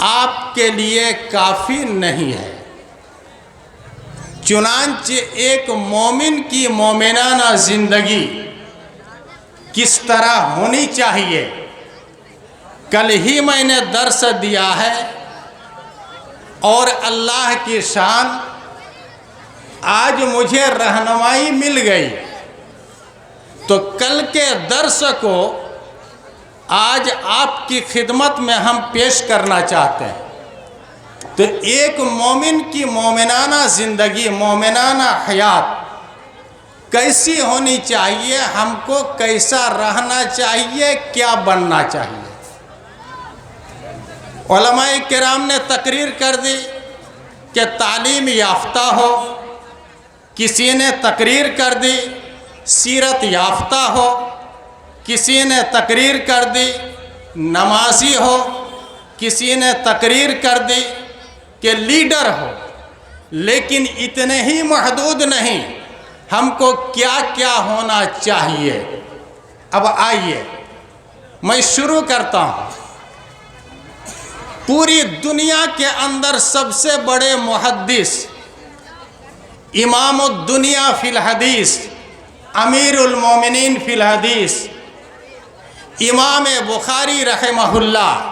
آپ کے لیے کافی نہیں ہے۔ چنانچہ ایک مومن کی مومنانہ زندگی کس طرح ہونی چاہیے، کل ہی میں نے درس دیا ہے، اور اللہ کی شان آج مجھے رہنمائی مل گئی، تو کل کے درس کو آج آپ کی خدمت میں ہم پیش کرنا چاہتے ہیں۔ تو ایک مومن کی مومنانہ زندگی، مومنانہ حیات کیسی ہونی چاہیے، ہم کو کیسا رہنا چاہیے، کیا بننا چاہیے۔ علماء کرام نے تقریر کر دی کہ تعلیم یافتہ ہو، کسی نے تقریر کر دی سیرت یافتہ ہو، کسی نے تقریر کر دی نمازی ہو، کسی نے تقریر کر دی کہ لیڈر ہو، لیکن اتنے ہی محدود نہیں، ہم کو کیا کیا ہونا چاہیے۔ اب آئیے میں شروع کرتا ہوں۔ پوری دنیا کے اندر سب سے بڑے محدث، امام الدنیا فی الحدیث، امیر المومنین فی الحدیث، امام بخاری رحمہ اللہ،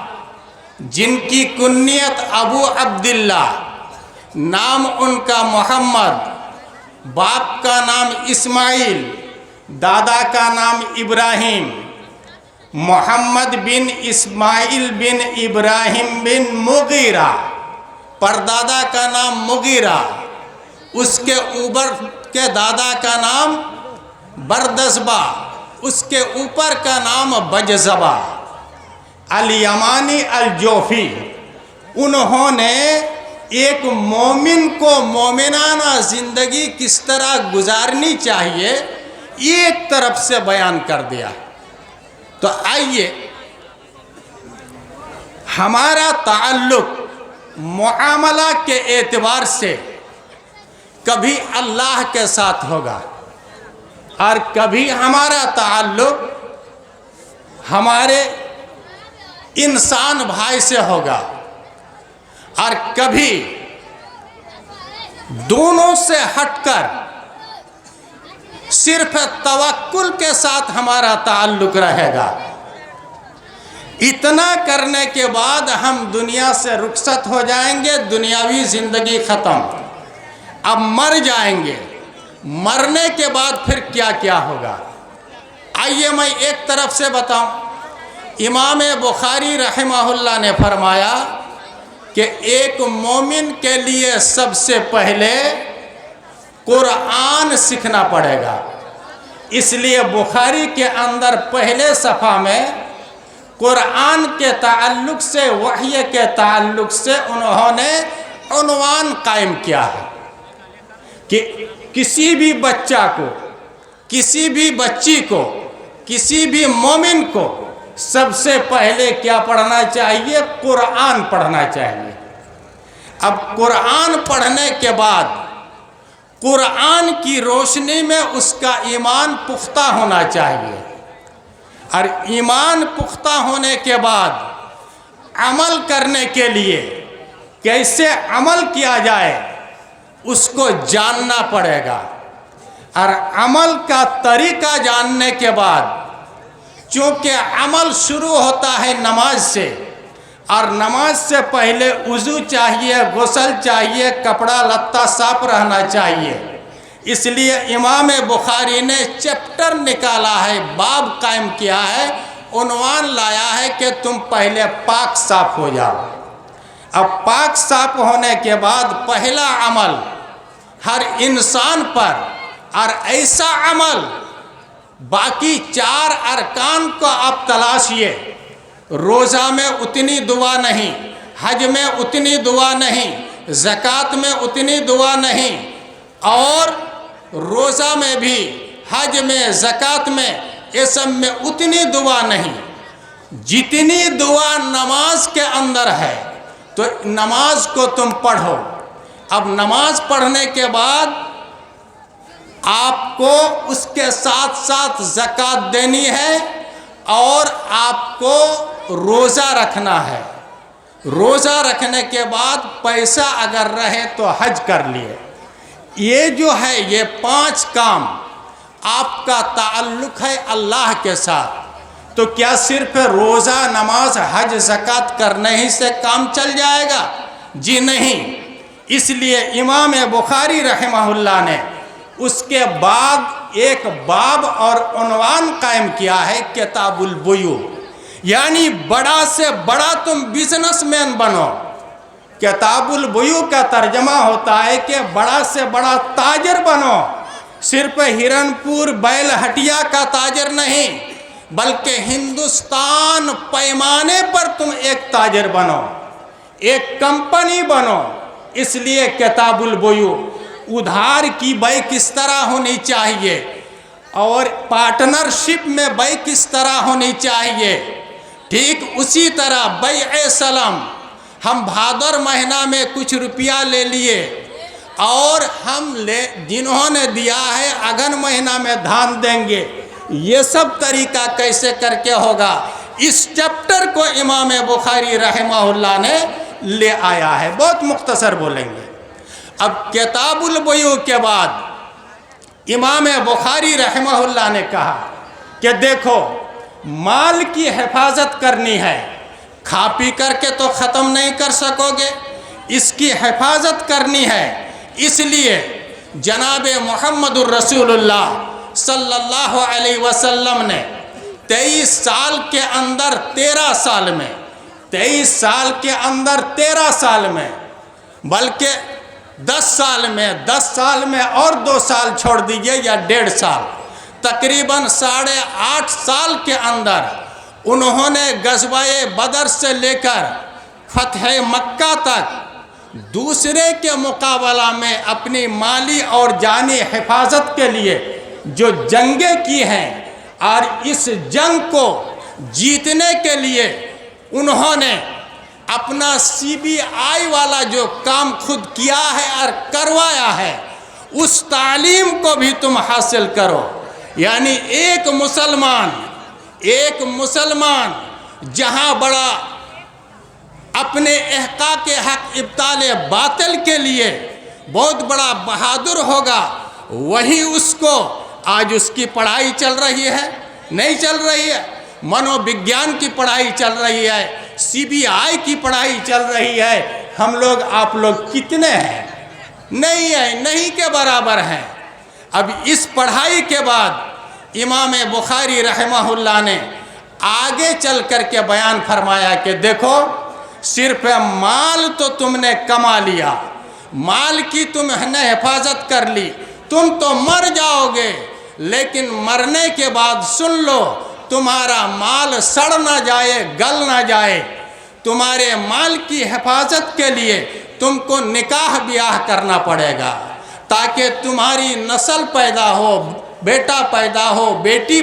جن کی کنیت ابو عبداللہ، نام ان کا محمد، باپ کا نام اسماعیل، دادا کا نام ابراہیم، محمد بن اسماعیل بن ابراہیم بن مغیرہ، پردادا کا نام مغیرہ، اس کے اوپر کے دادا کا نام بردزبہ، اس کے اوپر کا نام بجزبہ، الیمانی الجوفی۔ انہوں نے ایک مومن کو مومنانہ زندگی کس طرح گزارنی چاہیے ایک طرف سے بیان کر دیا۔ تو آئیے، ہمارا تعلق معاملہ کے اعتبار سے کبھی اللہ کے ساتھ ہوگا، اور کبھی ہمارا تعلق ہمارے انسان بھائی سے ہوگا، اور کبھی دونوں سے ہٹ کر صرف توکل کے ساتھ ہمارا تعلق رہے گا۔ اتنا کرنے کے بعد ہم دنیا سے رخصت ہو جائیں گے، دنیاوی زندگی ختم، اب مر جائیں گے۔ مرنے کے بعد پھر کیا کیا ہوگا، آئیے میں ایک طرف سے بتاؤں۔ امام بخاری رحمہ اللہ نے فرمایا کہ ایک مومن کے لیے سب سے پہلے قرآن سیکھنا پڑے گا، اس لیے بخاری کے اندر پہلے صفحہ میں قرآن کے تعلق سے، وحی کے تعلق سے انہوں نے عنوان قائم کیا ہے کہ کسی بھی بچہ کو، کسی بھی بچی کو، کسی بھی مومن کو سب سے پہلے کیا پڑھنا چاہیے؟ قرآن پڑھنا چاہیے۔ اب قرآن پڑھنے کے بعد قرآن کی روشنی میں اس کا ایمان پختہ ہونا چاہیے، اور ایمان پختہ ہونے کے بعد عمل کرنے کے لیے کیسے عمل کیا جائے اس کو جاننا پڑے گا، اور عمل کا طریقہ جاننے کے بعد، چونکہ عمل شروع ہوتا ہے نماز سے، اور نماز سے پہلے وضو چاہیے، غسل چاہیے، کپڑا لتا صاف رہنا چاہیے، اس لیے امام بخاری نے چیپٹر نکالا ہے، باب قائم کیا ہے، عنوان لایا ہے کہ تم پہلے پاک صاف ہو جاؤ۔ اب پاک صاف ہونے کے بعد پہلا عمل ہر انسان پر، اور ایسا عمل باقی 4 ارکان کو آپ تلاشیے، روزہ میں اتنی دعا نہیں، حج میں اتنی دعا نہیں، زکوٰۃ میں اتنی دعا نہیں، اور روزہ میں بھی، حج میں، زکوٰۃ میں، یہ سب میں اتنی دعا نہیں، جتنی دعا نماز کے اندر ہے، تو نماز کو تم پڑھو۔ اب نماز پڑھنے کے بعد آپ کو اس کے ساتھ ساتھ زکوٰۃ دینی ہے، اور آپ کو روزہ رکھنا ہے۔ روزہ رکھنے کے بعد پیسہ اگر رہے تو حج کر لیے. یہ جو ہے یہ 5 کام آپ کا تعلق ہے اللہ کے ساتھ، تو کیا صرف روزہ، نماز، حج، زکوٰۃ کرنے ہی سے کام چل جائے گا؟ جی نہیں. اس لیے امام بخاری رحمہ اللہ نے اس کے بعد ایک باب اور عنوان قائم کیا ہے، کتاب البیوع، یعنی بڑا سے بڑا تم بزنس مین بنو. کتاب البیوع کا ترجمہ ہوتا ہے کہ بڑا سے بڑا تاجر بنو. صرف ہرن پور بیل ہٹیا کا تاجر نہیں، بلکہ ہندوستان پیمانے پر تم ایک تاجر بنو، ایک کمپنی بنو. اس لیے کتاب البیوع، ادھار کی بے کس طرح ہونی چاہیے اور پارٹنرشپ میں بے کس طرح ہونی چاہیے. ٹھیک اسی طرح بیع سلم، ہم بھادر مہینہ میں کچھ روپیہ لے لیے اور جنہوں نے دیا ہے اگن مہینہ میں دھان دیں گے. یہ سب طریقہ کیسے کر کے ہوگا؟ اس چیپٹر کو امام بخاری رحمہ اللہ نے لے آیا ہے. بہت مختصر بولیں گے. اب کتاب البیوع کے بعد امام بخاری رحمہ اللہ نے کہا کہ دیکھو، مال کی حفاظت کرنی ہے، کھا پی کر کے تو ختم نہیں کر سکو گے، اس کی حفاظت کرنی ہے. اس لیے جناب محمد الرسول اللہ صلی اللہ علیہ وسلم نے 23 سال کے اندر 13 سال میں 23 سال کے اندر 13 سال میں بلکہ 10 سال میں اور 2 سال چھوڑ دیجئے یا 1.5 سال، تقریباً 8.5 سال کے اندر انہوں نے غزوہ بدر سے لے کر فتح مکہ تک دوسرے کے مقابلہ میں اپنی مالی اور جانی حفاظت کے لیے جو جنگیں کی ہیں، اور اس جنگ کو جیتنے کے لیے انہوں نے اپنا CBI والا جو کام خود کیا ہے اور کروایا ہے، اس تعلیم کو بھی تم حاصل کرو. یعنی ایک مسلمان جہاں بڑا اپنے احقاق حق ابطال باطل کے لیے بہت بڑا بہادر ہوگا، وہی اس کو آج اس کی پڑھائی چل رہی ہے، نہیں چل رہی ہے، منو وگیان کی پڑھائی چل رہی ہے، CBI کی پڑھائی چل رہی ہے. ہم لوگ آپ لوگ کتنے ہیں؟ نہیں کے برابر ہیں. اب اس پڑھائی کے بعد امام بخاری رحمہ اللہ نے آگے چل کر کے بیان فرمایا کہ دیکھو، صرف مال تو تم نے کما لیا، مال کی تم نے حفاظت کر لی، تم تو مر جاؤ گے، لیکن مرنے کے بعد سن لو، تمہارا مال سڑ نہ جائے، گل نہ جائے. تمہارے مال کی حفاظت کے لیے تم کو نکاح بیاہ کرنا پڑے گا، تاکہ تمہاری نسل پیدا ہو، بیٹا پیدا ہو، بیٹی